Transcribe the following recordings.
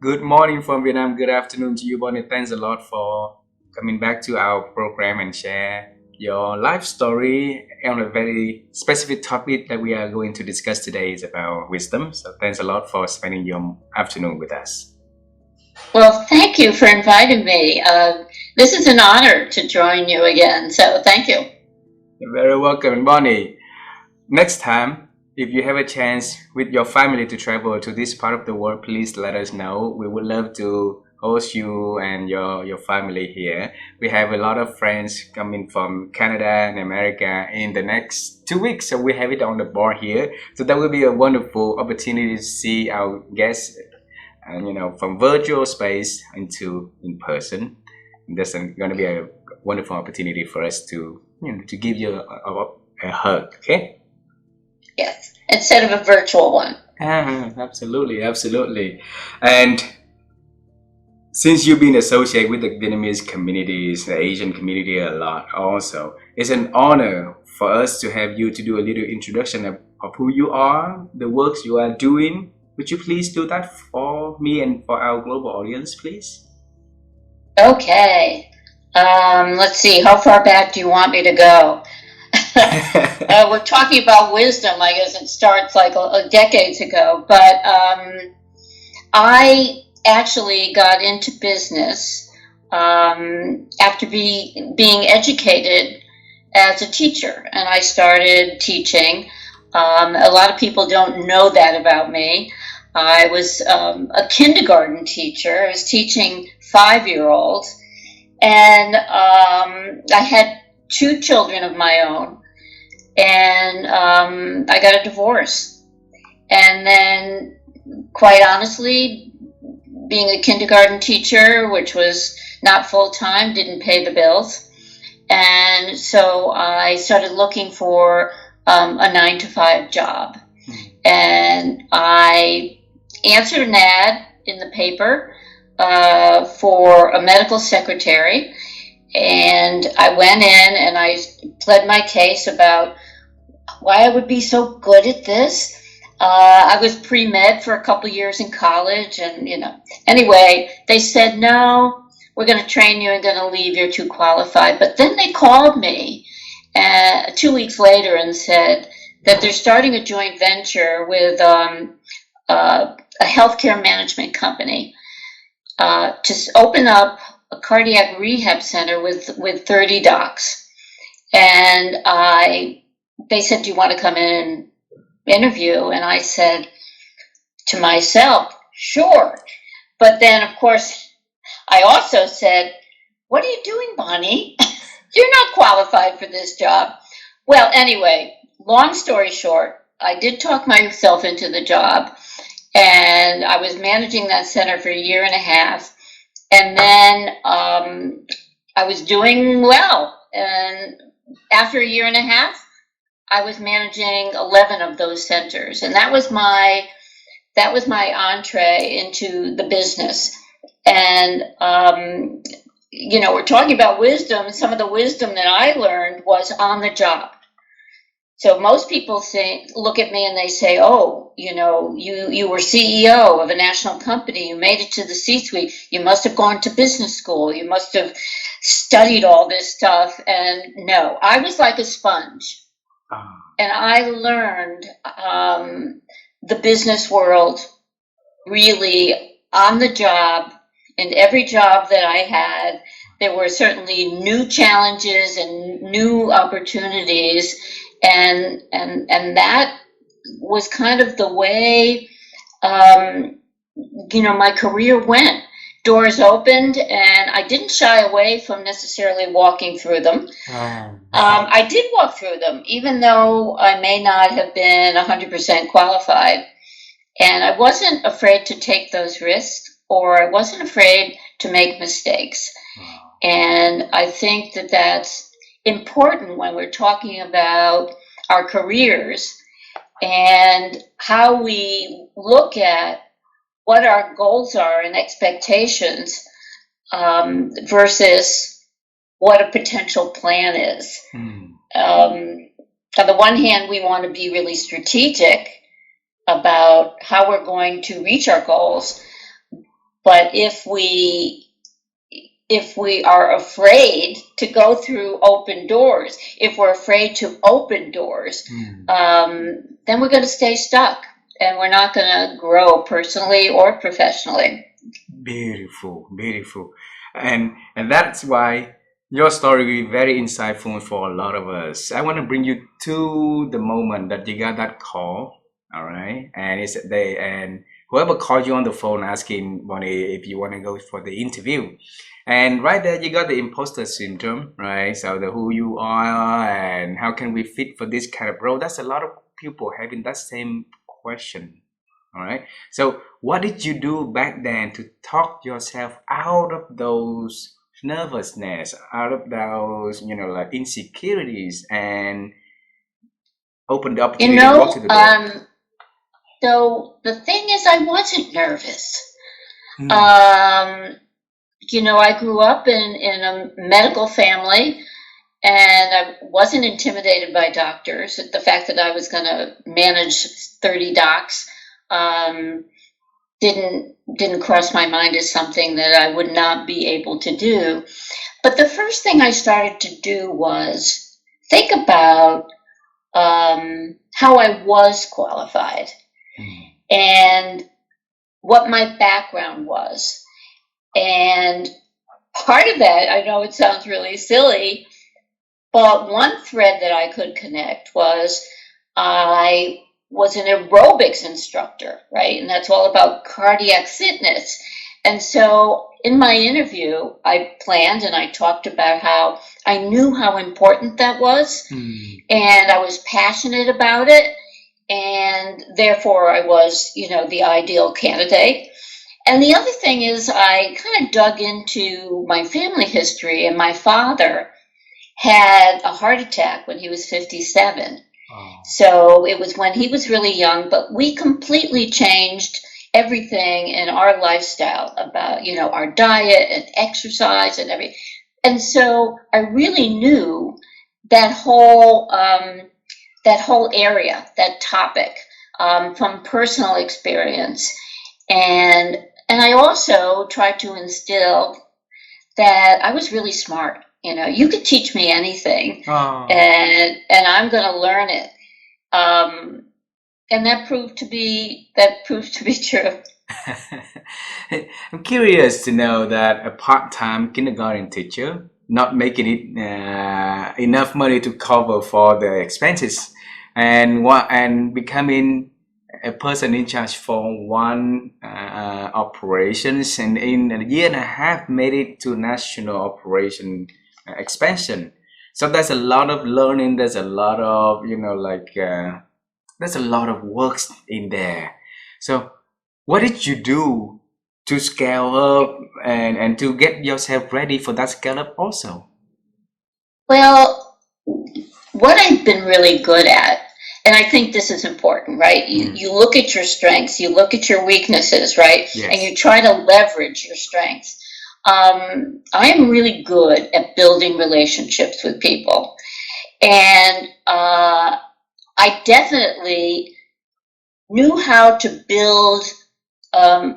Good morning from Vietnam. Good afternoon to you, Bonnie. Thanks a lot for coming back to our program and share your life story on a very specific topic that we are going to discuss today is about wisdom. So thanks a lot for spending your afternoon with us. Well, thank you for inviting me. This is an honor to join you again, so thank you. You're very welcome, Bonnie. Next time, if you have a chance with your family to travel to this part of the world, please let us know. We would love to host you and your family here. We have a lot of friends coming from Canada and America in the next 2 weeks, so we have it on the board here. So that will be a wonderful opportunity to see our guests, from virtual space into in person. That's going to be a wonderful opportunity for us to give you a hug. Okay. Yes, instead of a virtual one. Absolutely. And since you've been associated with the Vietnamese communities, the Asian community a lot also, it's an honor for us to have you to do a little introduction of who you are, the works you are doing. Would you please do that for me and for our global audience, please? Okay. Let's see, how far back do you want me to go? We're talking about wisdom. I guess it starts like decades ago, but I actually got into business after being educated as a teacher, and I started teaching. A lot of people don't know that about me. I was a kindergarten teacher. I was teaching 5-year-olds, and I had 2 children of my own, and I got a divorce. And then, quite honestly, being a kindergarten teacher, which was not full-time, didn't pay the bills. And so I started looking for a 9-to-5 job. And I answered an ad in the paper for a medical secretary. And I went in and I pled my case about why I would be so good at this. I was pre-med for a couple years in college, and anyway, they said, no, we're going to train you and going to leave, you're too qualified. But then they called me 2 weeks later and said that they're starting a joint venture with a healthcare management company to open up a cardiac rehab center with 30 docs. And they said, do you want to come in and interview? And I said to myself, sure. But then, of course, I also said, what are you doing, Bonnie? You're not qualified for this job. Well, anyway, long story short, I did talk myself into the job, and I was managing that center for 1.5 years. And then I was doing well. And after 1.5 years, I was managing 11 of those centers. And that was my entree into the business. And, we're talking about wisdom. Some of the wisdom that I learned was on the job. So most people look at me and they say, oh, you were CEO of a national company. You made it to the C-suite. You must have gone to business school. You must have studied all this stuff. And no, I was like a sponge. And I learned the business world really on the job. In every job that I had, there were certainly new challenges and new opportunities. And that was kind of the way, my career went. Doors opened, and I didn't shy away from necessarily walking through them. I did walk through them, even though I may not have been 100% qualified. And I wasn't afraid to take those risks, or I wasn't afraid to make mistakes. And I think that that's important when we're talking about our careers and how we look at what our goals are and expectations versus what a potential plan is. On the one hand, we want to be really strategic about how we're going to reach our goals. But if we are afraid to go through open doors, if we're afraid to open doors, then we're going to stay stuck and we're not going to grow personally or professionally. Beautiful, beautiful. And that's why your story is very insightful for a lot of us. I want to bring you to the moment that you got that call, all right? And it's they and whoever called you on the phone asking Bonnie if you want to go for the interview. And right there you got the imposter syndrome, right? So the who you are and how can we fit for this kind of role. That's a lot of people having that same question. All right. So what did you do back then to talk yourself out of those nervousness, out of those, like insecurities and open the opportunity to walk to the door? So the thing is, I wasn't nervous. I grew up in a medical family, and I wasn't intimidated by doctors. The fact that I was going to manage 30 docs didn't cross my mind as something that I would not be able to do. But the first thing I started to do was think about how I was qualified and what my background was. And part of that, I know it sounds really silly, but one thread that I could connect was I was an aerobics instructor, right? And that's all about cardiac fitness. And so in my interview, I planned and I talked about how I knew how important that was, and I was passionate about it, and therefore I was, the ideal candidate. And the other thing is I kind of dug into my family history, and my father had a heart attack when he was 57. Oh. So it was when he was really young, but we completely changed everything in our lifestyle about, our diet and exercise and everything. And so I really knew that whole area, that topic, from personal experience. And I also tried to instill that I was really smart. You could teach me anything, and I'm going to learn it. And that proved to be true. I'm curious to know that a part-time kindergarten teacher not making it enough money to cover for the expenses, and becoming a person in charge for one operations, and in a year and a half made it to national operation expansion. So there's a lot of learning, there's a lot of there's a lot of work in there. So what did you do to scale up and to get yourself ready for that scale up also? Well, what I've been really good at, and I think this is important, right? You look at your strengths, you look at your weaknesses, right? Yes. And you try to leverage your strengths. I'm really good at building relationships with people. And I definitely knew how to build a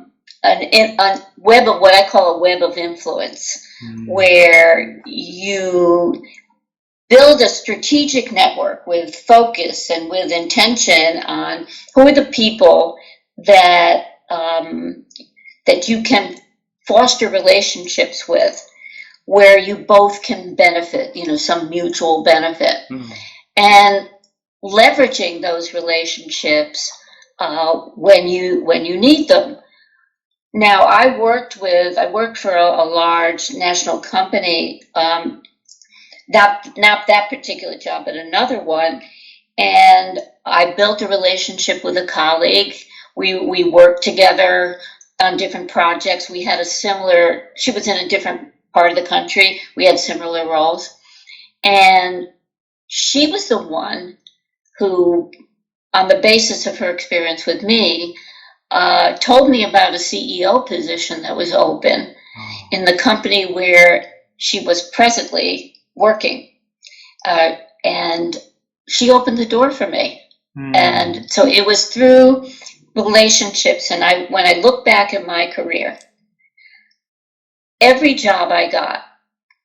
web of what I call a web of influence, where you build a strategic network with focus and with intention on who are the people that you can foster relationships with, where you both can benefit, some mutual benefit, and leveraging those relationships when you need them. Now, I worked for a large national company, not that particular job, but another one, and I built a relationship with a colleague. We worked together on different projects. She was in a different part of the country. We had similar roles. And she was the one who, on the basis of her experience with me, told me about a CEO position that was open in the company where she was presently working. And she opened the door for me. And so it was through relationships. And when I look back at my career, every job I got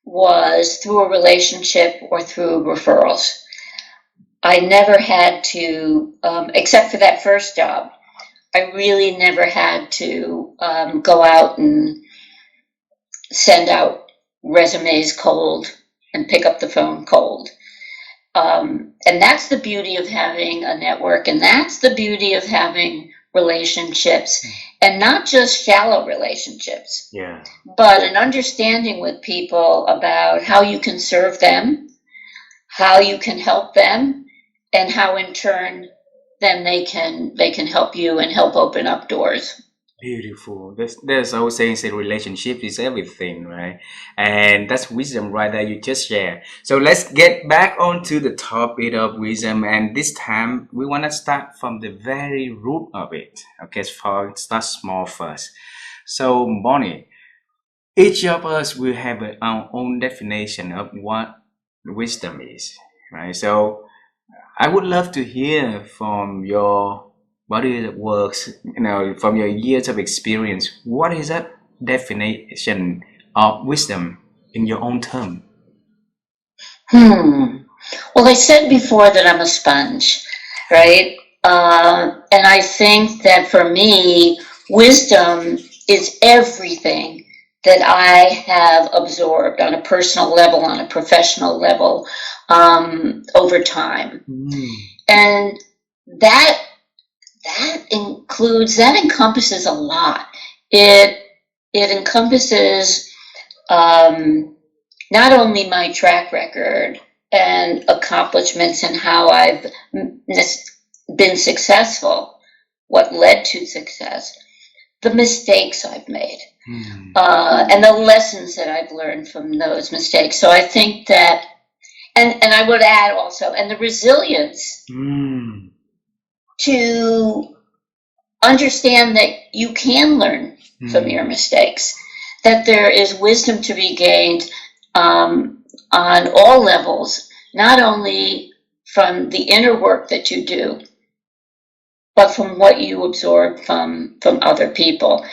was through a relationship or through referrals. I never had to, except for that first job, I really never had to go out and send out resumes cold and pick up the phone cold. And that's the beauty of having a network, and that's the beauty of having relationships, and not just shallow relationships, but an understanding with people about how you can serve them, how you can help them, and how in turn then they can help you and help open up doors. Beautiful. There's always saying that relationship is everything, right? And that's wisdom right there you just shared. So let's get back onto the topic of wisdom, and this time we want to start from the very root of it. Okay, so start small first. So Bonnie, each of us will have our own definition of what wisdom is, right? So I would love to hear from your body that works, from your years of experience. What is that definition of wisdom in your own term? Well, I said before that I'm a sponge, right? And I think that for me, wisdom is everything that I have absorbed on a personal level, on a professional level, over time. And that encompasses a lot. It encompasses not only my track record and accomplishments and how I've been successful, what led to success, the mistakes I've made, and the lessons that I've learned from those mistakes. So I think that, and I would add also, and the resilience to understand that you can learn from your mistakes, that there is wisdom to be gained on all levels, not only from the inner work that you do, but from what you absorb from other people.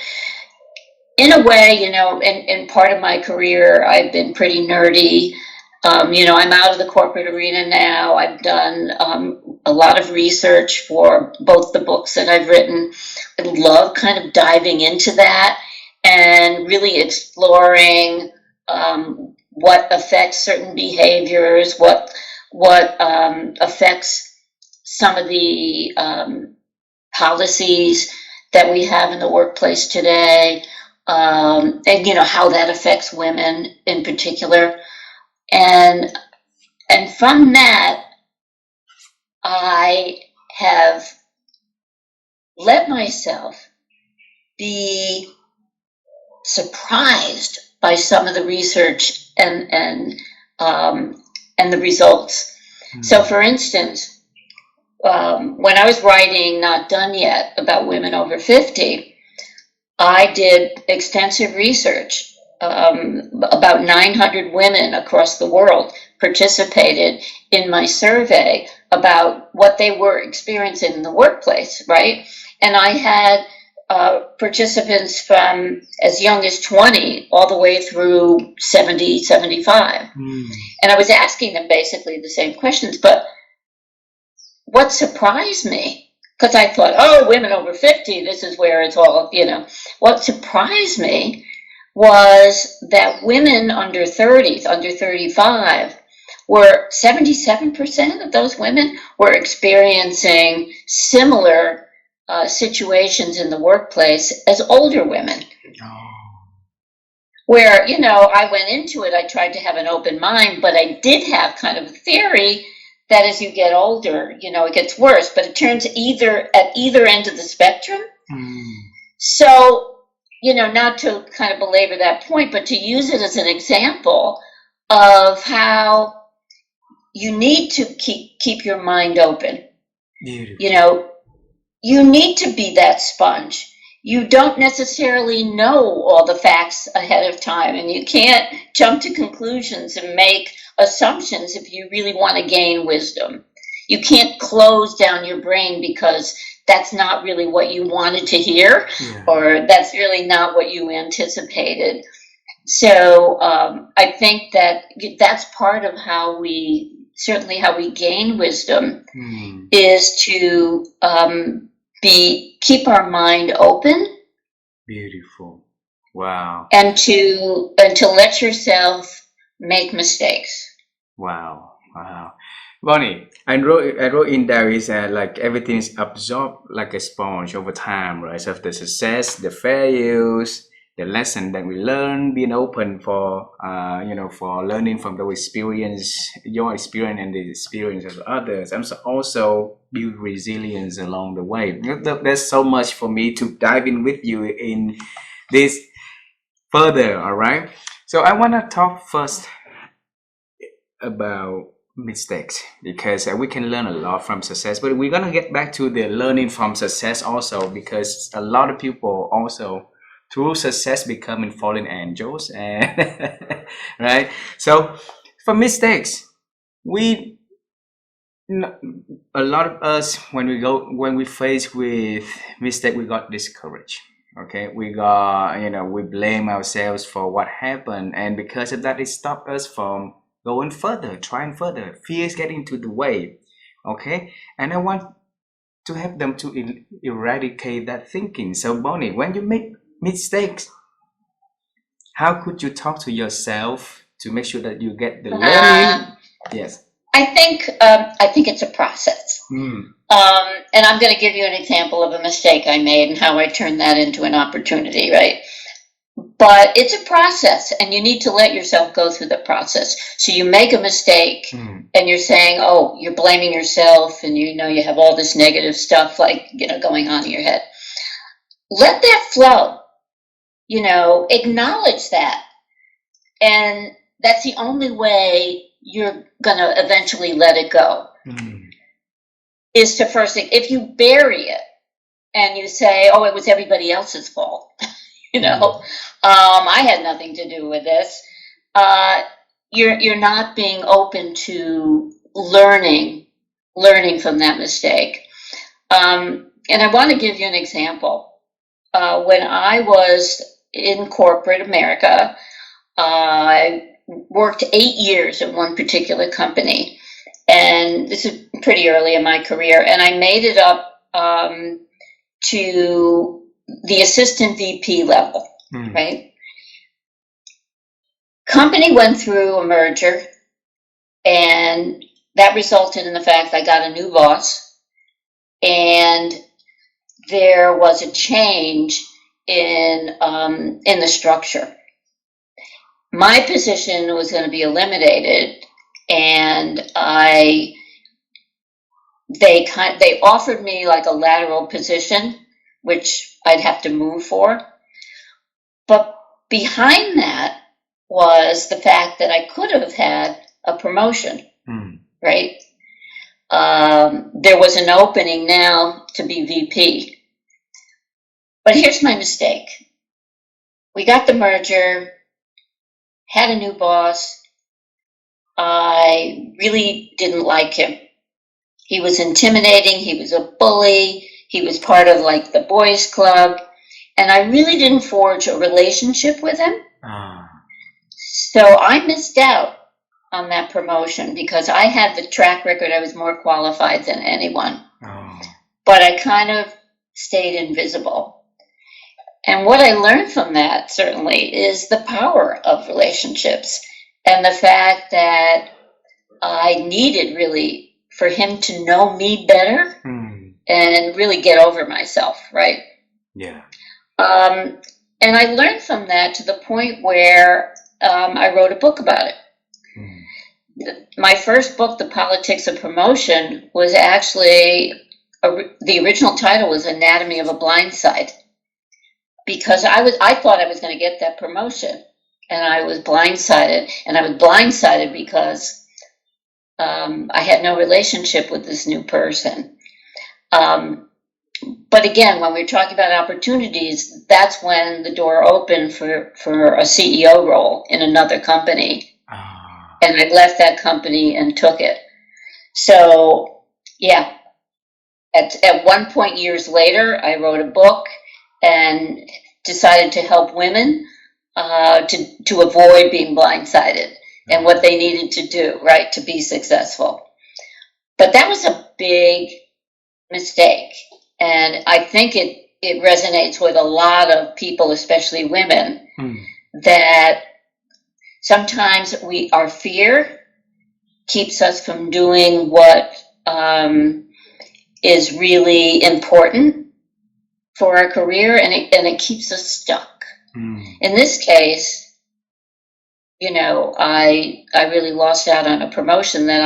In a way, in part of my career, I've been pretty nerdy. I'm out of the corporate arena now. I've done a lot of research for both the books that I've written. I love kind of diving into that and really exploring what affects certain behaviors, what affects some of the policies that we have in the workplace today, and how that affects women in particular. And from that, I have let myself be surprised by some of the research and the results. So, for instance, when I was writing Not Done Yet about women over 50, I did extensive research. About 900 women across the world participated in my survey about what they were experiencing in the workplace, right? And I had participants from as young as 20 all the way through 70, 75. And I was asking them basically the same questions. But what surprised me, because I thought, oh, women over 50, this is where it's all, What surprised me was that women under 30, under 35, were 77% of those women were experiencing similar situations in the workplace as older women. Where, I went into it, I tried to have an open mind, but I did have kind of a theory that as you get older, it gets worse, but it turns at either end of the spectrum. So, not to kind of belabor that point, but to use it as an example of how you need to keep your mind open. Beautiful. You need to be that sponge. You don't necessarily know all the facts ahead of time, and you can't jump to conclusions and make assumptions if you really want to gain wisdom. You can't close down your brain because that's not really what you wanted to hear, or that's really not what you anticipated. So I think that that's part of how we gain wisdom is to keep our mind open. Beautiful. Wow. And to let yourself make mistakes. Wow. Wow. Bonnie, I wrote in there is like everything is absorbed like a sponge over time, right? So the success, the failures, the lesson that we learn, being open for for learning from the experience, your experience and the experience of others, and also build resilience along the way. There's so much for me to dive in with you in this further. All right. So I want to talk first about mistakes because we can learn a lot from success, but we're gonna get back to the learning from success also because a lot of people also through success becoming fallen angels and right. So for mistakes, we a lot of us when we face with mistake we got discouraged. Okay, we got we blame ourselves for what happened, and because of that it stopped us from going further, trying further. Fear is getting to the way. Okay, and I want to help them to eradicate that thinking. So Bonnie, when you make mistakes, how could you talk to yourself to make sure that you get the learning? Yes. I think it's a process. And I'm going to give you an example of a mistake I made and how I turned that into an opportunity, right? But it's a process, and you need to let yourself go through the process. So you make a mistake, and you're saying, "Oh, you're blaming yourself," and you have all this negative stuff going on in your head. Let that flow. Acknowledge that, and that's the only way you're gonna eventually let it go. Is to first, if you bury it and you say, "Oh, it was everybody else's fault," I had nothing to do with this. You're not being open to learning from that mistake. And I want to give you an example. When I was in corporate America, I worked 8 years at one particular company, and this is pretty early in my career, and I made it up to the assistant VP level, right? Company went through a merger, and that resulted in the fact I got a new boss, and there was a change in the structure. My position was going to be eliminated, and they offered me like a lateral position, which I'd have to move for. But behind that was the fact that I could have had a promotion, right? There was an opening now to be VP. But here's my mistake. We got the merger, had a new boss. I really didn't like him. He was intimidating. He was a bully. He was part of like the boys club. And I really didn't forge a relationship with him. So I missed out on that promotion because I had the track record. I was more qualified than anyone. But I kind of stayed invisible. And what I learned from that certainly is the power of relationships and the fact that I needed really for him to know me better and really get over myself, right? Yeah. And I learned from that to the point where I wrote a book about it. My first book, The Politics of Promotion, was actually, the original title was Anatomy of a Blindside. Because I thought I was going to get that promotion, and I was blindsided. And I was blindsided because I had no relationship with this new person. But again, when we're talking about opportunities, that's when the door opened for a CEO role in another company. And I left that company and took it. So, yeah. At one point, years later, I wrote a book and decided to help women to avoid being blindsided and what they needed to do, right, to be successful. But that was a big mistake. And I think it resonates with a lot of people, especially women, that sometimes our fear keeps us from doing what is really important for our career, and it keeps us stuck. In this case, you know, I really lost out on a promotion that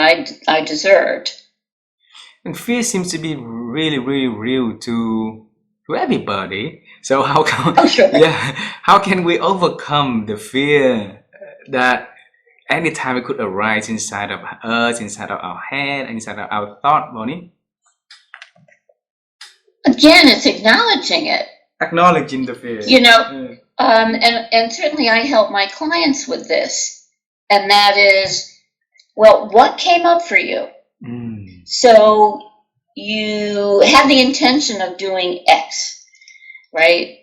I deserved. And fear seems to be really, really real to everybody. So how can how can we overcome the fear that anytime it could arise inside of us, inside of our head, inside of our thought, Bonnie? Again, it's acknowledging it. Acknowledging the fear. You know, and certainly I help my clients with this. And that is, well, what came up for you? So you had the intention of doing X, right?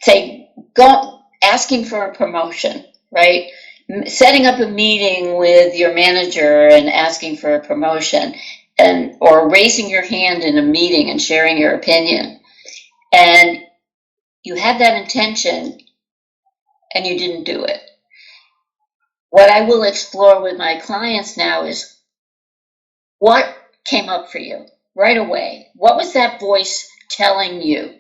Say, asking for a promotion, right? Setting up a meeting with your manager and asking for a promotion, or raising your hand in a meeting and sharing your opinion. And you had that intention and you didn't do it. What I will explore with my clients now is, what came up for you right away? What was that voice telling you?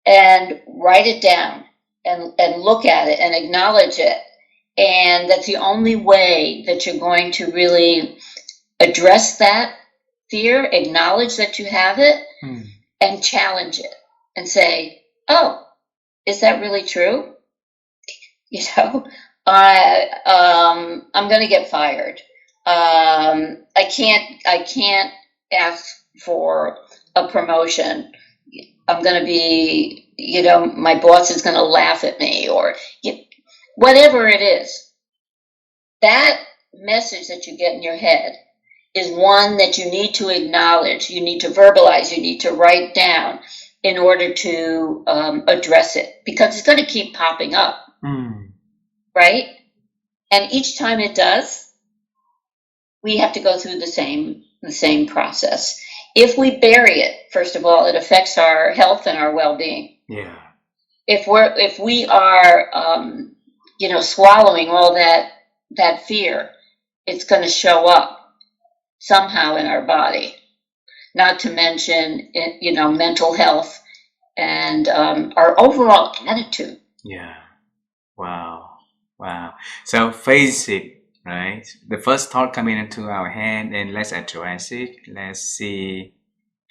And write it down and look at it and acknowledge it. And that's the only way that you're going to really address that fear, acknowledge that you have it, and challenge it and say, oh, is that really true? You know, I'm going to get fired. I can't ask for a promotion. I'm going to be, you know, my boss is going to laugh at me, or whatever it is. That message that you get in your head is one that you need to acknowledge, you need to verbalize, you need to write down in order to address it, because it's going to keep popping up, right? And each time it does, we have to go through the same process. If we bury it, first of all, it affects our health and our well-being. Yeah. If we are, you know, swallowing all that fear, it's going to show up somehow in our body. Not to mention, you know, mental health and our overall attitude. Yeah. Wow. So face it. Right, the first thought coming into our head, and let's address it.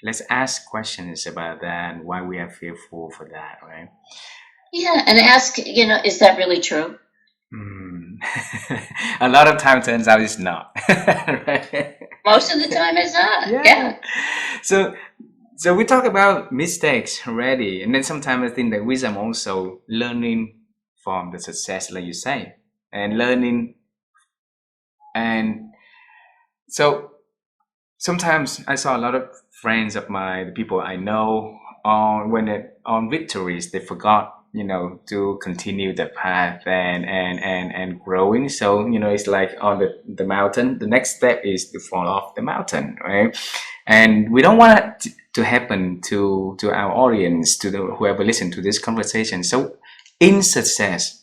Let's ask questions about that, why we are fearful for that, right? Yeah, and ask, you know, is that really true? A lot of time turns out it's not. Right? Most of the time it's not. Yeah. So we talk about mistakes already, and then sometimes I think that wisdom also learning from the success, like you say, and learning. And so sometimes I saw a lot of friends of mine, the people I know, on victories, they forgot, you know, to continue the path and growing. So, you know, it's like on the mountain, the next step is to fall off the mountain, right? And we don't want it to happen to our audience, to whoever listen to this conversation. So in success,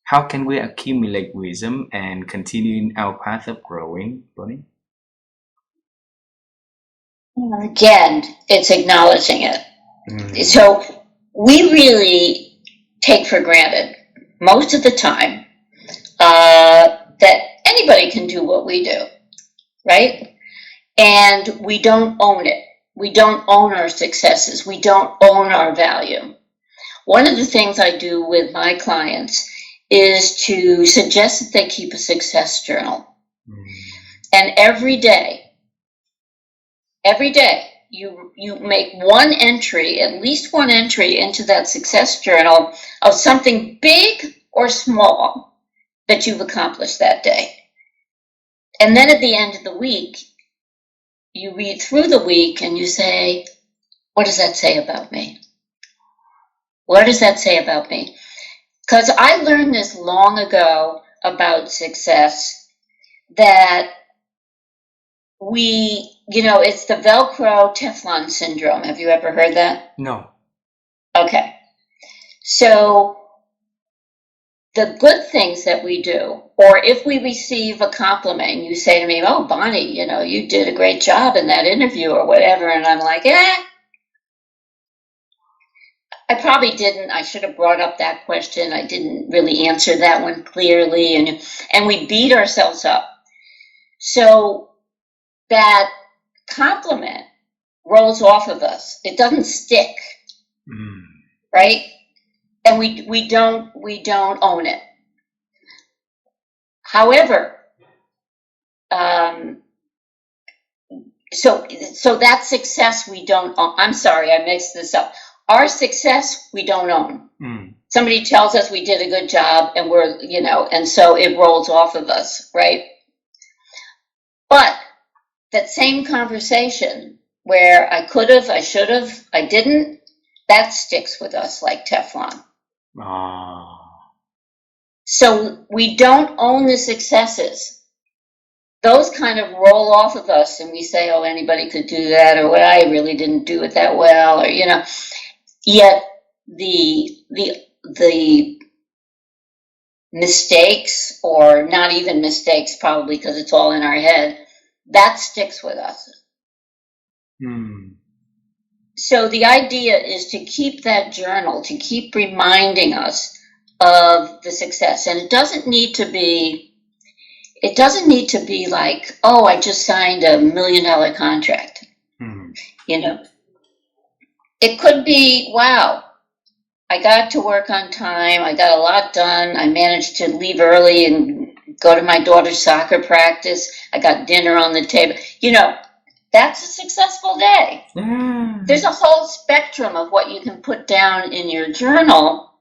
how can we accumulate wisdom and continue in our path of growing, Bonnie? Again, it's acknowledging it. So we really take for granted most of the time that anybody can do what we do, right? And we don't own it. We don't own our successes. We don't own our value. One of the things I do with my clients is to suggest that they keep a success journal. And every day, you make one entry, at least one entry into that success journal of something big or small that you've accomplished that day. And then at the end of the week, you read through the week and you say, what does that say about me? What does that say about me? Because I learned this long ago about success, that it's the Velcro Teflon syndrome. Have you ever heard that? No. Okay. So the good things that we do, or if we receive a compliment, you say to me, "Oh, Bonnie, you did a great job in that interview," or whatever, and I'm like, I probably didn't. I should have brought up that question. I didn't really answer that one clearly, and we beat ourselves up. So that compliment rolls off of us. It doesn't stick, right? And we don't own it. However, so that success we don't own. I'm sorry, I mixed this up. Our success we don't own. Somebody tells us we did a good job, and and so it rolls off of us, right? But that same conversation where I could have, I should have, I didn't, that sticks with us like Teflon. So we don't own the successes. Those kind of roll off of us, and we say, "Oh, anybody could do that," or, "Well, I really didn't do it that well," or Yet the mistakes, or not even mistakes, probably because it's all in our head, that sticks with us. So the idea is to keep that journal, to keep reminding us of the success, and it doesn't need to be like, "Oh, I just signed $1 million contract." It could be, "Wow, I got to work on time. I got a lot done. I managed to leave early and go to my daughter's soccer practice. I got dinner on the table." That's a successful day. There's a whole spectrum of what you can put down in your journal,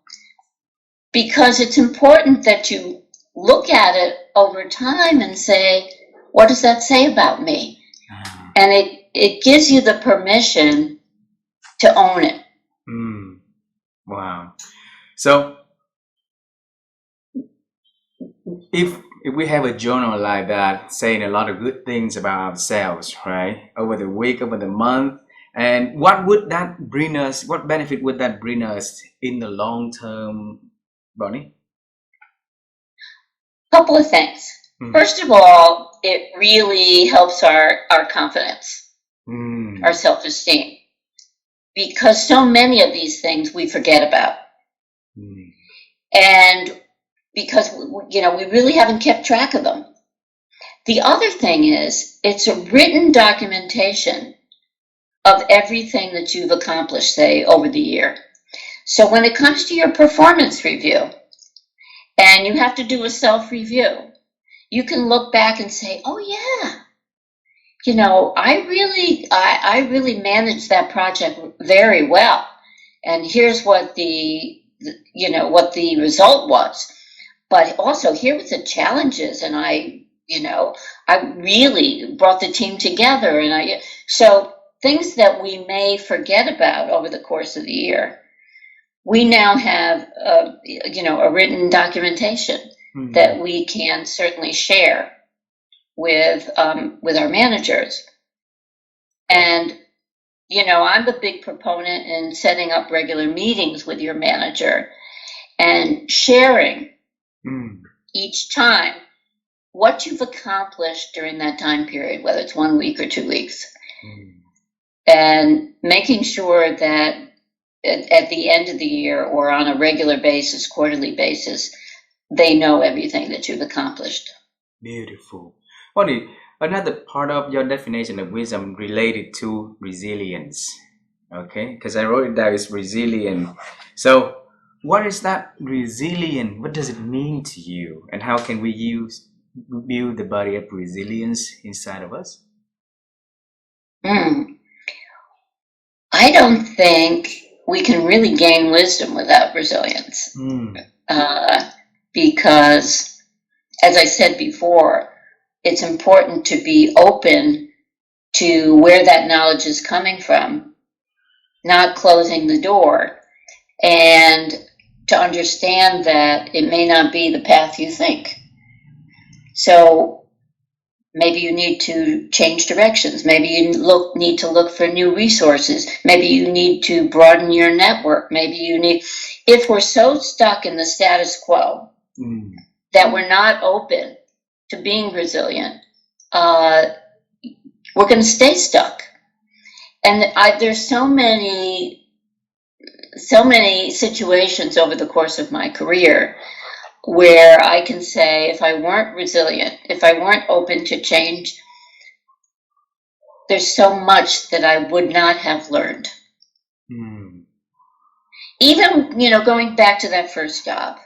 because it's important that you look at it over time and say, "What does that say about me?" And it gives you the permission to own it. Wow. So if we have a journal like that, saying a lot of good things about ourselves, right, over the week, over the month, and what would that bring us? What benefit would that bring us in the long term, Bonnie? Couple of things. First of all, it really helps our confidence, our self-esteem, because so many of these things we forget about. And because, we really haven't kept track of them. The other thing is, it's a written documentation of everything that you've accomplished, say, over the year. So when it comes to your performance review, and you have to do a self-review, you can look back and say, "Oh yeah, I really managed that project very well, and here's what the result was. But also, here was the challenges, and I really brought the team together, and so things that we may forget about over the course of the year, we now have a written documentation that we can certainly share with our managers. And I'm a big proponent in setting up regular meetings with your manager and sharing each time what you've accomplished during that time period, whether it's 1 week or 2 weeks, and making sure that at the end of the year, or on a regular basis, quarterly basis, they know everything that you've accomplished. Beautiful. Bonnie, another part of your definition of wisdom related to resilience. Okay, because I wrote it down as resilient. So what is that resilient? What does it mean to you? And how can we build the body of resilience inside of us? I don't think we can really gain wisdom without resilience. Because, as I said before, it's important to be open to where that knowledge is coming from, not closing the door, and to understand that it may not be the path you think. So maybe you need to change directions. Maybe you need to look for new resources. Maybe you need to broaden your network. Maybe you need, if we're so stuck in the status quo that we're not open to being resilient, we're going to stay stuck. And there's so many situations over the course of my career where I can say, if I weren't resilient, if I weren't open to change, there's so much that I would not have learned. Even, going back to that first job,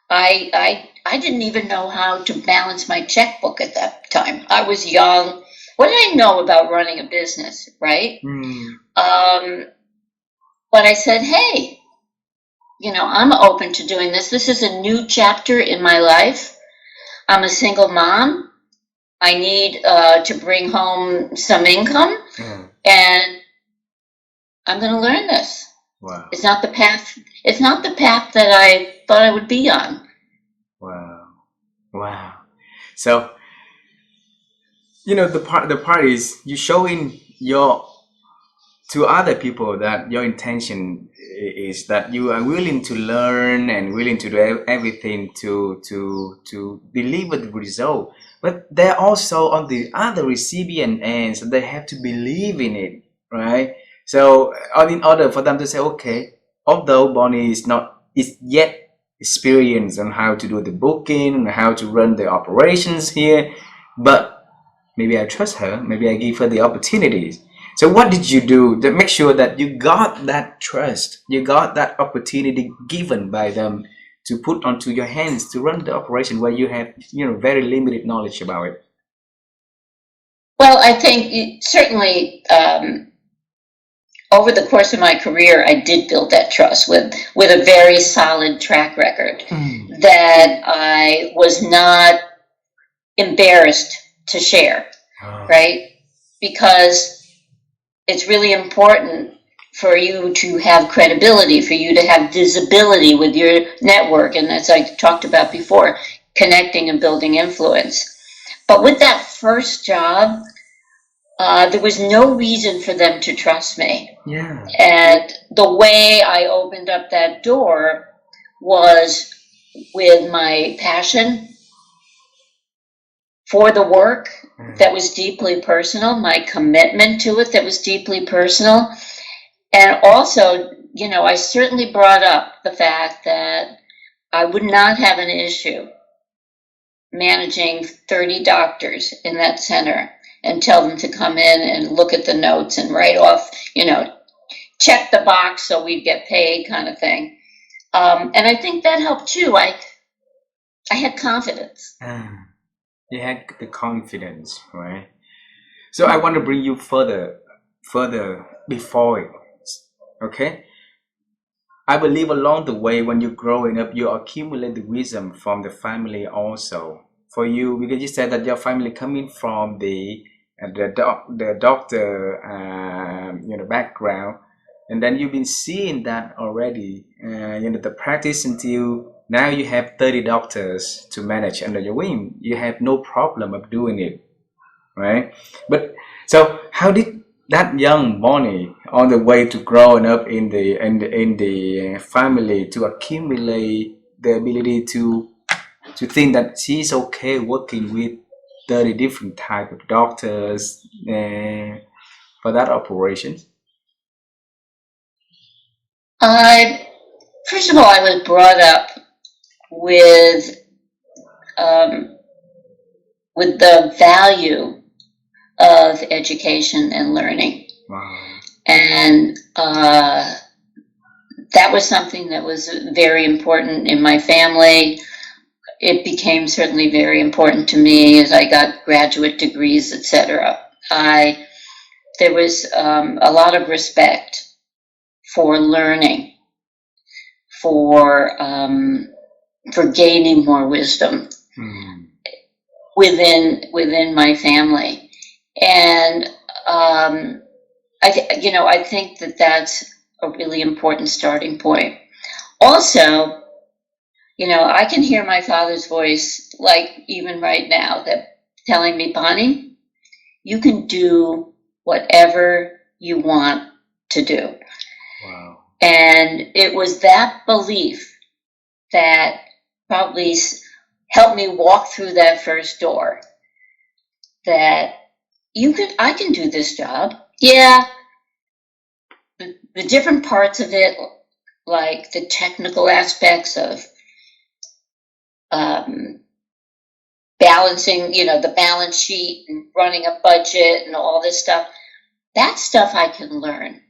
I didn't even know how to balance my checkbook at that time. I was young. What did I know about running a business, right? But I said, hey, I'm open to doing this. This is a new chapter in my life. I'm a single mom. I need to bring home some income, and I'm going to learn this. Wow. It's not the path that I thought I would be on. Wow. So, the part is you showing to other people that your intention is that you are willing to learn and willing to do everything to deliver the result. But they're also on the other recipient end, so they have to believe in it, right? So in order for them to say, okay, although Bonnie is yet experienced on how to do the booking and how to run the operations here, but maybe I trust her, maybe I give her the opportunities. So what did you do to make sure that you got that trust, you got that opportunity given by them to put onto your hands to run the operation where you have, very limited knowledge about it? Well, I think certainly over the course of my career, I did build that trust with a very solid track record that I was not embarrassed to share, right? Because it's really important for you to have credibility, for you to have visibility with your network, and as I talked about before, connecting and building influence. But with that first job, there was no reason for them to trust me. Yeah. And the way I opened up that door was with my passion for the work that was deeply personal, my commitment to it that was deeply personal. And also, I certainly brought up the fact that I would not have an issue managing 30 doctors in that center and tell them to come in and look at the notes and write off, check the box so we get paid kind of thing. And I think that helped too. I had confidence. You had the confidence, right? So I want to bring you further before it, okay? I believe along the way when you're growing up, you accumulate the wisdom from the family also. For you, because you said that your family coming from the doctor background, and then you've been seeing that already, the practice until now you have 30 doctors to manage under your wing. You have no problem of doing it, right? But so how did that young Bonnie on the way to growing up in the family to accumulate the ability to think that she's okay working with 30 different type of doctors for that operation? First of all, I was brought up with the value of education and learning. Wow. And that was something that was very important in my family. It became certainly very important to me as I got graduate degrees, etc. There was a lot of respect for learning, for gaining more wisdom within my family, and I think that that's a really important starting point. Also, I can hear my father's voice, like even right now, that telling me, Bonnie, you can do whatever you want to do. Wow. And it was that belief that probably helped me walk through that first door, that I can do this job. Yeah, the different parts of it, like the technical aspects of balancing, the balance sheet and running a budget and all this stuff, that stuff I can learn.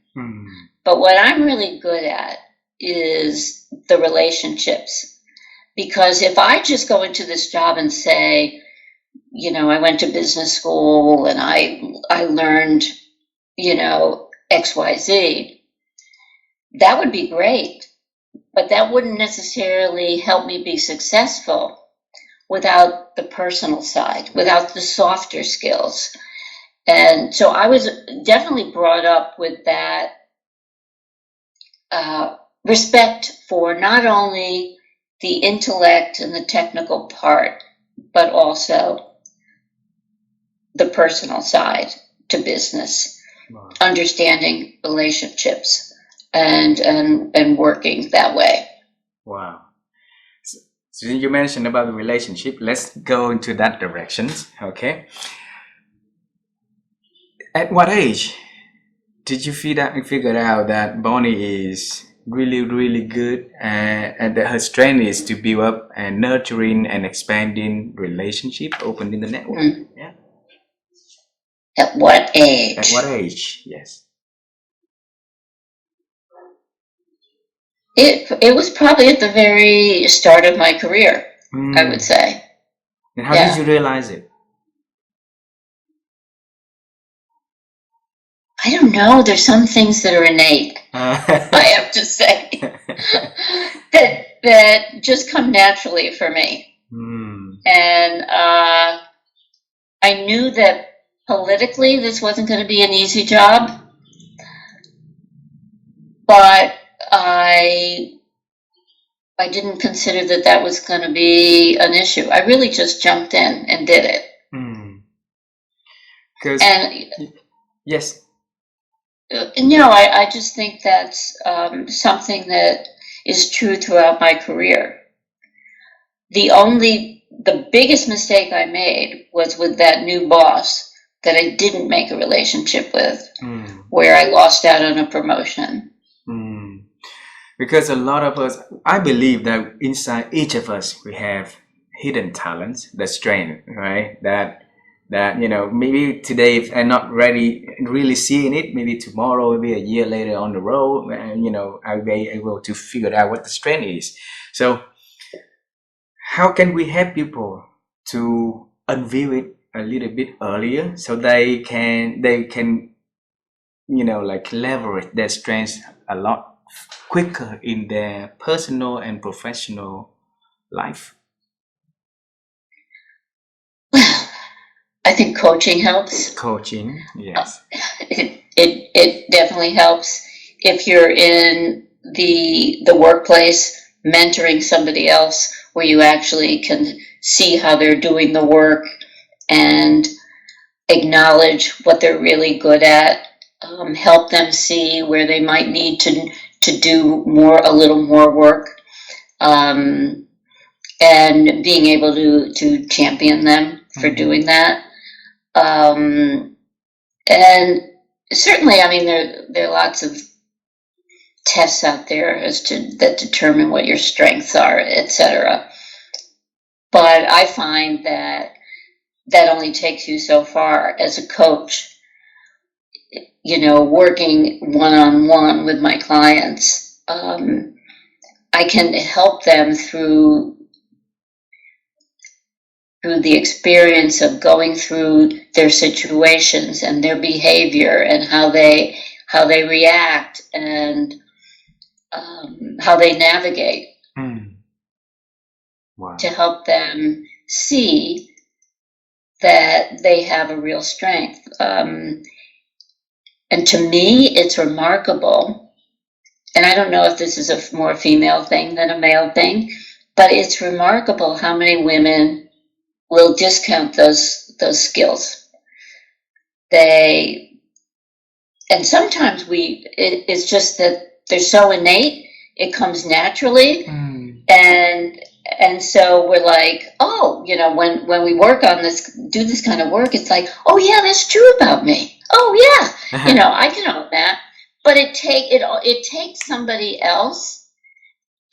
But what I'm really good at is the relationships. Because if I just go into this job and say, I went to business school and I learned, XYZ, that would be great. But that wouldn't necessarily help me be successful without the personal side, without the softer skills. And so I was definitely brought up with that respect for not only the intellect and the technical part, but also the personal side to business, wow. Understanding relationships and working that way. Wow. So you mentioned about the relationship. Let's go into that direction. Okay. At what age did you figure out that Bonnie is really, really good and that her strength is to build up and nurturing and expanding relationship, opening the network? Mm-hmm. Yeah. At what age? At what age? Yes. It was probably at the very start of my career, I would say. And how did you realize it? I don't know. There's some things that are innate, I have to say, that just come naturally for me. And I knew that politically this wasn't going to be an easy job, but I didn't consider that was going to be an issue. I really just jumped in and did it. Yes. No, I just think that's something that is true throughout my career. The biggest mistake I made was with that new boss that I didn't make a relationship with, where I lost out on a promotion. Because a lot of us, I believe that inside each of us, we have hidden talents, the strength, right? That maybe today I'm not really seeing it, maybe tomorrow, maybe a year later on the road, and I'll be able to figure out what the strength is. So how can we help people to unveil it a little bit earlier so they can leverage their strengths a lot quicker in their personal and professional life? I think coaching helps. Coaching, yes. It definitely helps. If you're in the workplace, mentoring somebody else where you actually can see how they're doing the work and acknowledge what they're really good at, help them see where they might need to do a little more work, and being able to champion them for doing that. And certainly, I mean, there are lots of tests out there that determine what your strengths are, etc. But I find that only takes you so far as a coach. Working one-on-one with my clients, I can help them through the experience of going through their situations and their behavior and how they react and how they navigate. Wow. To help them see that they have a real strength. And to me, it's remarkable and I don't know if this is a more female thing than a male thing, but it's remarkable how many women will discount those skills. And sometimes it's just that they're so innate, it comes naturally, and so we're like, oh, when we work on this, do this kind of work, it's like, oh yeah, that's true about me. Oh yeah, I can own that. But it takes somebody else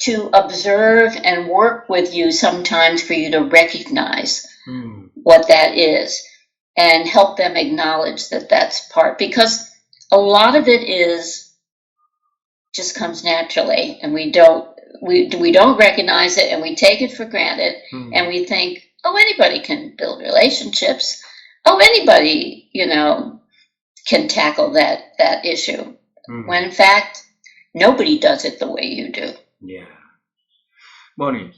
to observe and work with you sometimes for you to recognize what that is and help them acknowledge that that's part, because a lot of it just comes naturally, and we don't recognize it, and we take it for granted, and we think, oh, anybody can build relationships. Oh, anybody, can tackle that issue. When in fact, nobody does it the way you do. Yeah. Bonnie,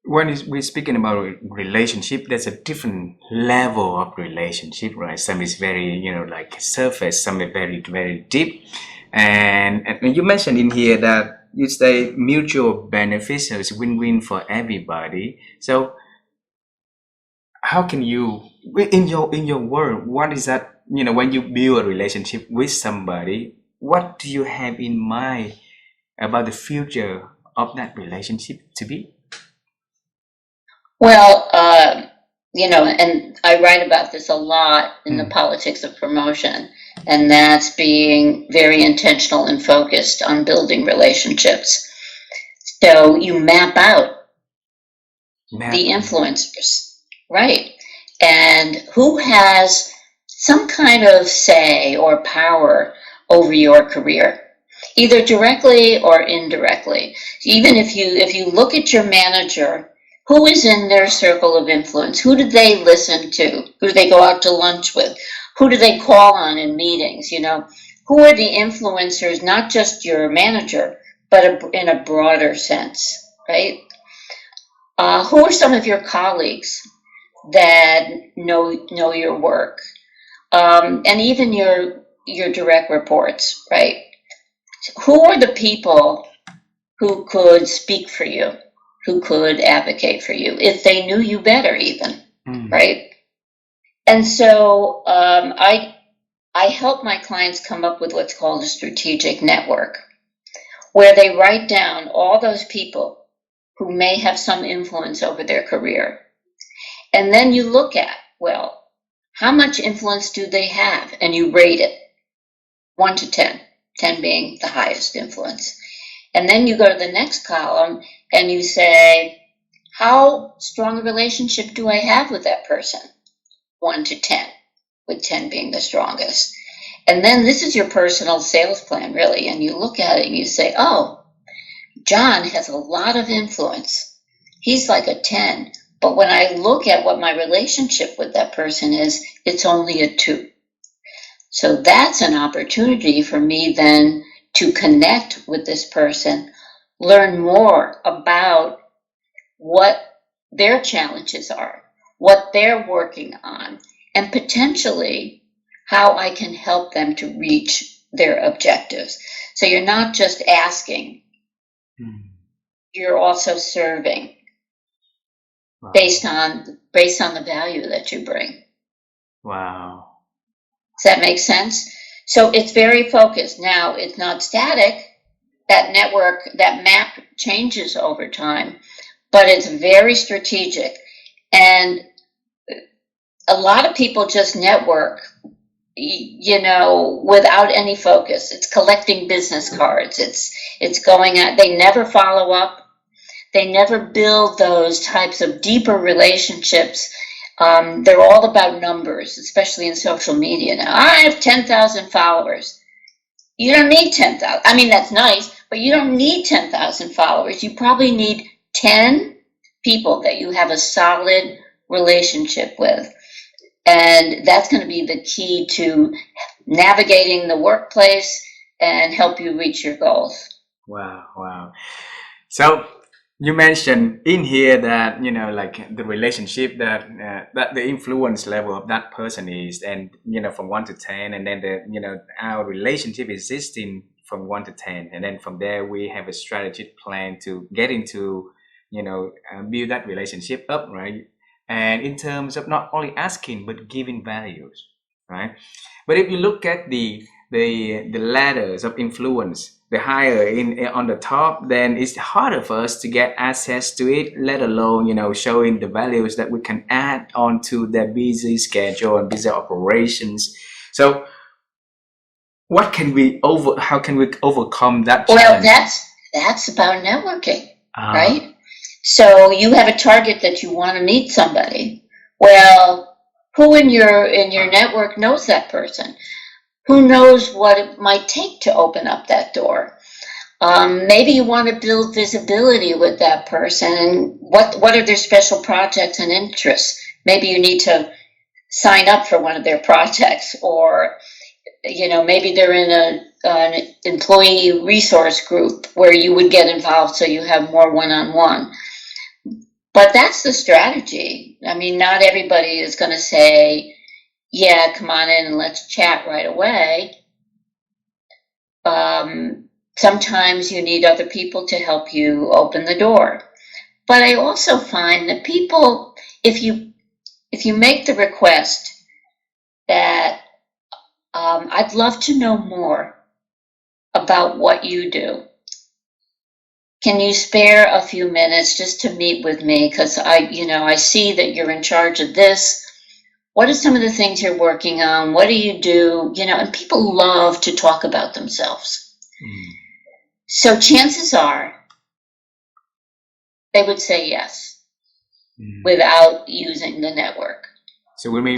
when we're speaking about relationship, there's a different level of relationship, right? Some is very, like surface, some is very, very deep. And you mentioned in here that you say mutual benefits, so it's win-win for everybody. So how can you, in your world, what is that, when you build a relationship with somebody, what do you have in mind about the future of that relationship to be? Well, and I write about this a lot in the politics of promotion, and that's being very intentional and focused on building relationships. So you map out the influencers, right? And who has some kind of say or power over your career, either directly or indirectly. Even if you look at your manager, who is in their circle of influence? Who do they listen to? Who do they go out to lunch with? Who do they call on in meetings? Who are the influencers, not just your manager, but in a broader sense, right? Who are some of your colleagues that know your work? And even your direct reports, right? Who are the people who could speak for you, who could advocate for you, if they knew you better even, right? And so I help my clients come up with what's called a strategic network, where they write down all those people who may have some influence over their career. And then you look at, well, how much influence do they have? And you rate it 1 to 10, 10 being the highest influence. And then you go to the next column and you say, how strong a relationship do I have with that person? 1 to 10, with 10 being the strongest. And then this is your personal sales plan, really. And you look at it and you say, oh, John has a lot of influence. He's like a 10. But when I look at what my relationship with that person is, it's only a 2. So that's an opportunity for me then to connect with this person, learn more about what their challenges are, what they're working on, and potentially how I can help them to reach their objectives. So you're not just asking, you're also serving. Wow. based on the value that you bring. Wow. Does that make sense? So it's very focused. Now, it's not static. That network, that map changes over time, but it's very strategic. And a lot of people just network, without any focus. It's collecting business cards. It's going out. They never follow up. They never build those types of deeper relationships. They're all about numbers, especially in social media now. I have 10,000 followers. You don't need 10,000. I mean, that's nice, but you don't need 10,000 followers. You probably need 10 people that you have a solid relationship with. And that's going to be the key to navigating the workplace and help you reach your goals. Wow. So you mentioned in here that, like the relationship that the influence level of that person is, and, from 1 to 10, and then our relationship existing from 1 to 10, and then from there we have a strategic plan to get into, build that relationship up, right? And in terms of not only asking but giving values, right? But if you look at the ladders of influence, the higher in on the top, then it's harder for us to get access to it, let alone showing the values that we can add onto their busy schedule and busy operations. So how can we overcome that challenge? Well, that's about networking, right? So you have a target that you want to meet somebody. Well, who in your network knows that person? Who knows what it might take to open up that door? Maybe you want to build visibility with that person, and what are their special projects and interests? Maybe you need to sign up for one of their projects, or maybe they're in an employee resource group where you would get involved so you have more one-on-one. But that's the strategy. I mean, not everybody is going to say, yeah, come on in and let's chat right away. Sometimes you need other people to help you open the door. But I also find that people, if you make the request that I'd love to know more about what you do, can you spare a few minutes just to meet with me? Because I see that you're in charge of this. What are some of the things you're working on? What do you do? And people love to talk about themselves. So chances are they would say yes without using the network. So we mean,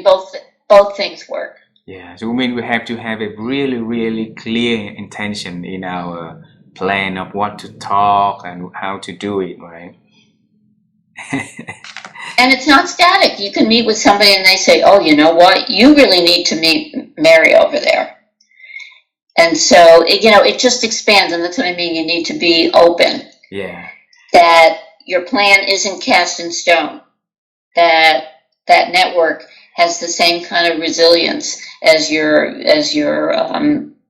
both things work. Yeah. So we have to have a really, really clear intention in our plan of what to talk and how to do it, right? And it's not static. You can meet with somebody and they say, oh, you know what? You really need to meet Mary over there. And so, it just expands. And that's what I mean. You need to be open. Yeah. That your plan isn't cast in stone. That network has the same kind of resilience as your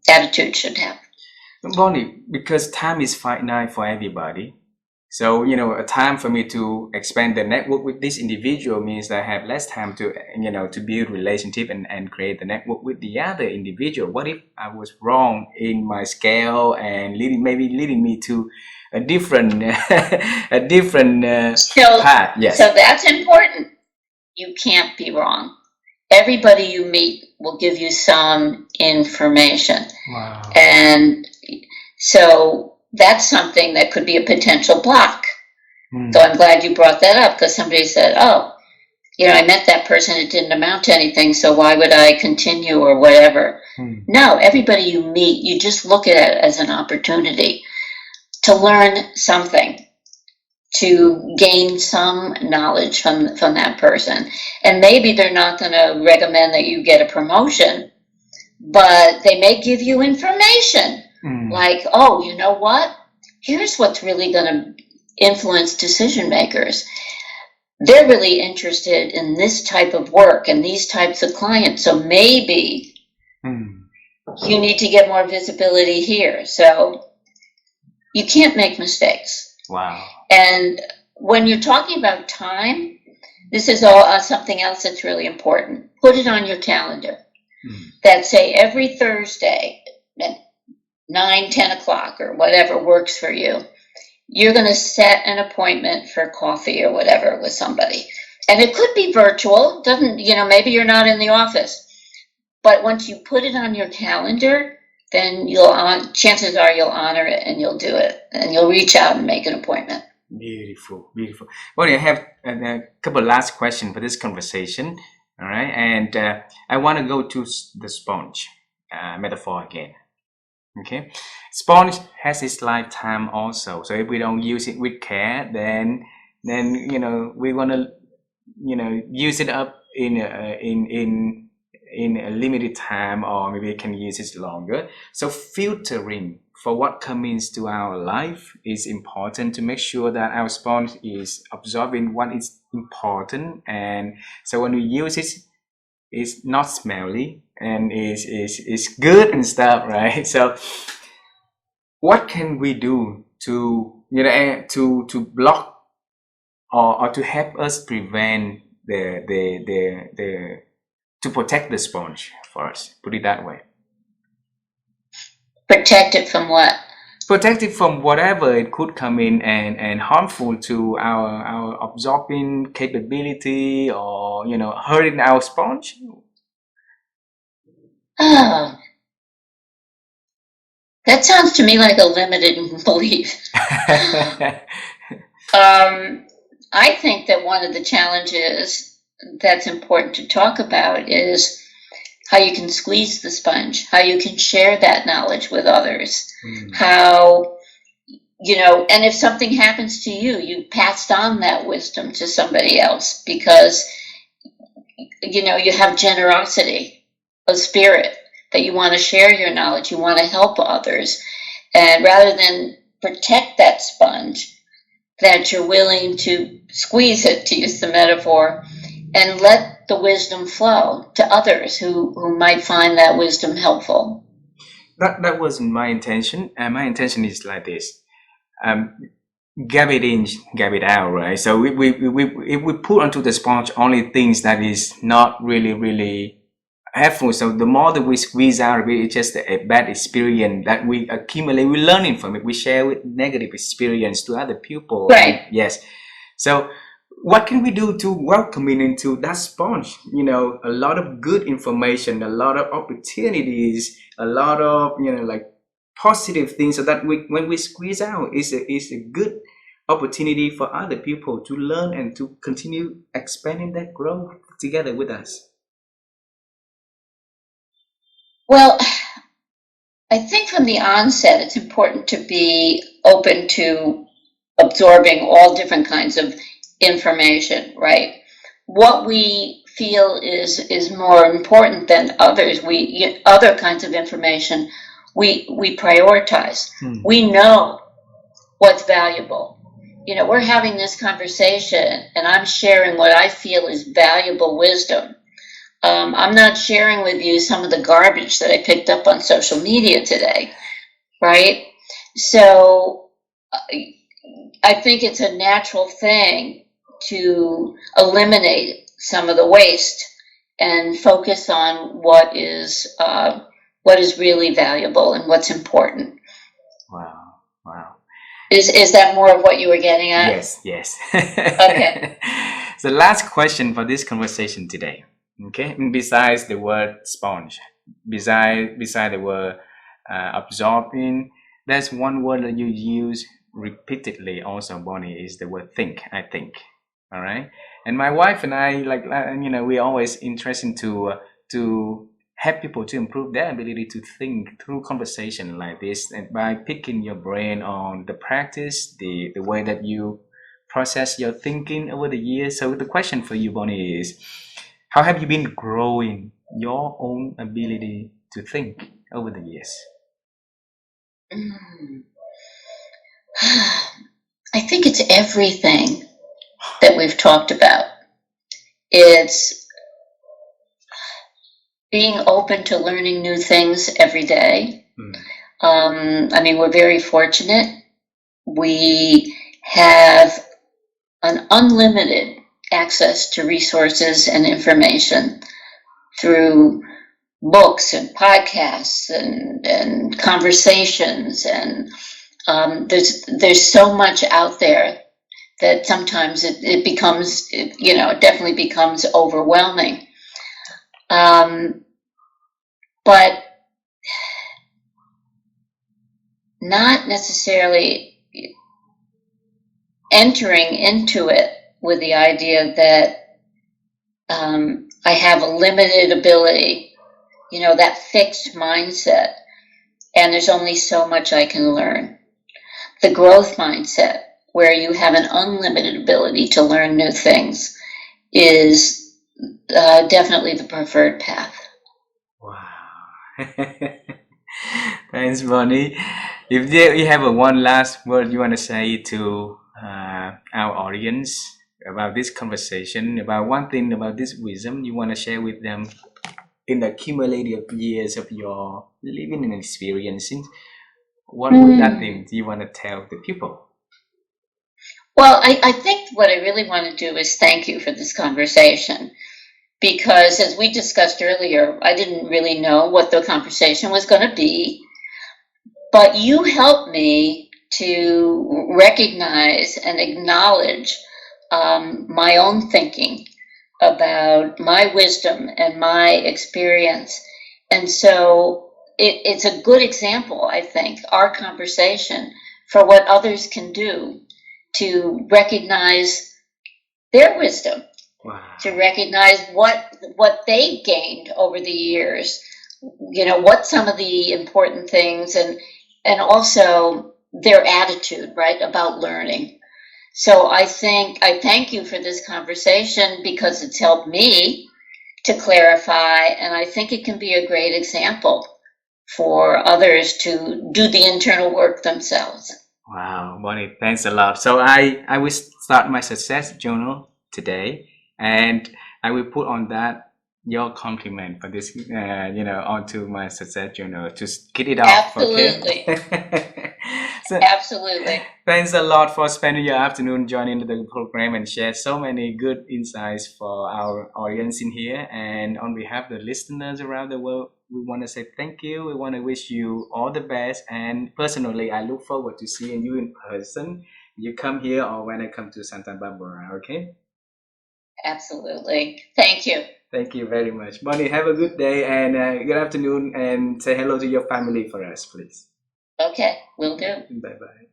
attitude should have. Bonnie, because time is finite for everybody. So, a time for me to expand the network with this individual means that I have less time to, to build relationship and create the network with the other individual. What if I was wrong in my scale and leading me to a different, path? Yes. So that's important. You can't be wrong. Everybody you meet will give you some information. Wow. And so that's something that could be a potential block. So I'm glad you brought that up, because somebody said, oh, I met that person, it didn't amount to anything, so why would I continue or whatever? No, everybody you meet, you just look at it as an opportunity to learn something, to gain some knowledge from that person. And maybe they're not going to recommend that you get a promotion, but they may give you information. Like, oh, you know what? Here's what's really going to influence decision makers. They're really interested in this type of work and these types of clients. So maybe you need to get more visibility here. So you can't make mistakes. Wow. And when you're talking about time, this is all something else that's really important. Put it on your calendar. That say every Thursday at 9, 10 o'clock or whatever works for you, you're going to set an appointment for coffee or whatever with somebody. And it could be virtual. Doesn't, maybe you're not in the office. But once you put it on your calendar, then chances are you'll honor it and you'll do it. And you'll reach out and make an appointment. Beautiful, beautiful. Well, I have a couple last questions for this conversation. All right. And I want to go to the sponge metaphor again. Okay. Sponge has its lifetime also. So if we don't use it with care, then we want to use it up in a limited time, or maybe we can use it longer. So filtering for what comes into our life is important to make sure that our sponge is absorbing what is important, and so when we use it, it's not smelly and is good and stuff, right? So what can we do to to block or to help us prevent the to protect the sponge for us? Put it that way. Protect it from what? Protect it from whatever it could come in and harmful to our absorbing capability, or hurting our sponge. Oh, that sounds to me like a limited belief. I think that one of the challenges that's important to talk about is how you can squeeze the sponge, how you can share that knowledge with others, how, and if something happens to you, you passed on that wisdom to somebody else because, you have generosity of spirit that you want to share your knowledge, you want to help others. And rather than protect that sponge, that you're willing to squeeze it, to use the metaphor, and let the wisdom flow to others who might find that wisdom helpful. That wasn't my intention. My intention is like this. Gab it in, gab it out, right? So if we put onto the sponge only things that is not really helpful, so the more that we squeeze out of it, it's just a bad experience that we accumulate. We're learning from it. We share with negative experience to other people. Right. And yes. So what can we do to welcome it into that sponge? A lot of good information, a lot of opportunities, a lot of like positive things, so that when we squeeze out, is a good opportunity for other people to learn and to continue expanding that growth together with us. Well, I think from the onset, it's important to be open to absorbing all different kinds of information, right? What we feel is more important than others, other kinds of information, we prioritize. We know what's valuable. We're having this conversation and I'm sharing what I feel is valuable wisdom. I'm not sharing with you some of the garbage that I picked up on social media today, right? So I think it's a natural thing to eliminate some of the waste and focus on what is really valuable and what's important. Wow. Is that more of what you were getting at? Yes. Okay. So last question for this conversation today. Okay. Besides the word sponge, beside the word absorbing, there's one word that you use repeatedly also, Bonnie, is the word think. I think. All right. And my wife and I, we're always interested to help people to improve their ability to think through conversation like this, and by picking your brain on the practice, the way that you process your thinking over the years. So the question for you, Bonnie, is how have you been growing your own ability to think over the years? I think it's everything that we've talked about. It's being open to learning new things every day. We're very fortunate. We have an unlimited access to resources and information through books and podcasts and conversations, and there's so much out there that sometimes it becomes, it definitely becomes overwhelming. But not necessarily entering into it with the idea that I have a limited ability, that fixed mindset, and there's only so much I can learn. The growth mindset, where you have an unlimited ability to learn new things, is definitely the preferred path. Wow. Thanks, Bonnie. If you have one last word you want to say to our audience about this conversation, about one thing about this wisdom you want to share with them in the cumulative years of your living and experiencing, what would that thing you want to tell the people? Well, I think what I really want to do is thank you for this conversation, because as we discussed earlier, I didn't really know what the conversation was going to be, but you helped me to recognize and acknowledge my own thinking about my wisdom and my experience. And so it's a good example, I think, our conversation, for what others can do to recognize their wisdom, Wow. to recognize what they gained over the years, what some of the important things, and also their attitude, right, about learning. So I thank you for this conversation, because it's helped me to clarify, and I think it can be a great example for others to do the internal work themselves. Wow, Bonnie, thanks a lot. So I will start my success journal today, and I will put on that your compliment for this, onto my success journal to get it off. Absolutely. Okay. So, Absolutely. thanks a lot for spending your afternoon joining the program and share so many good insights for our audience in here. And on behalf of the listeners around the world, we want to say thank you. We want to wish you all the best. And personally, I look forward to seeing you in person. You come here or when I come to Santa Barbara, okay? Absolutely. Thank you. Thank you very much. Bonnie, have a good day and good afternoon, and say hello to your family for us, please. Okay, will do. Bye-bye.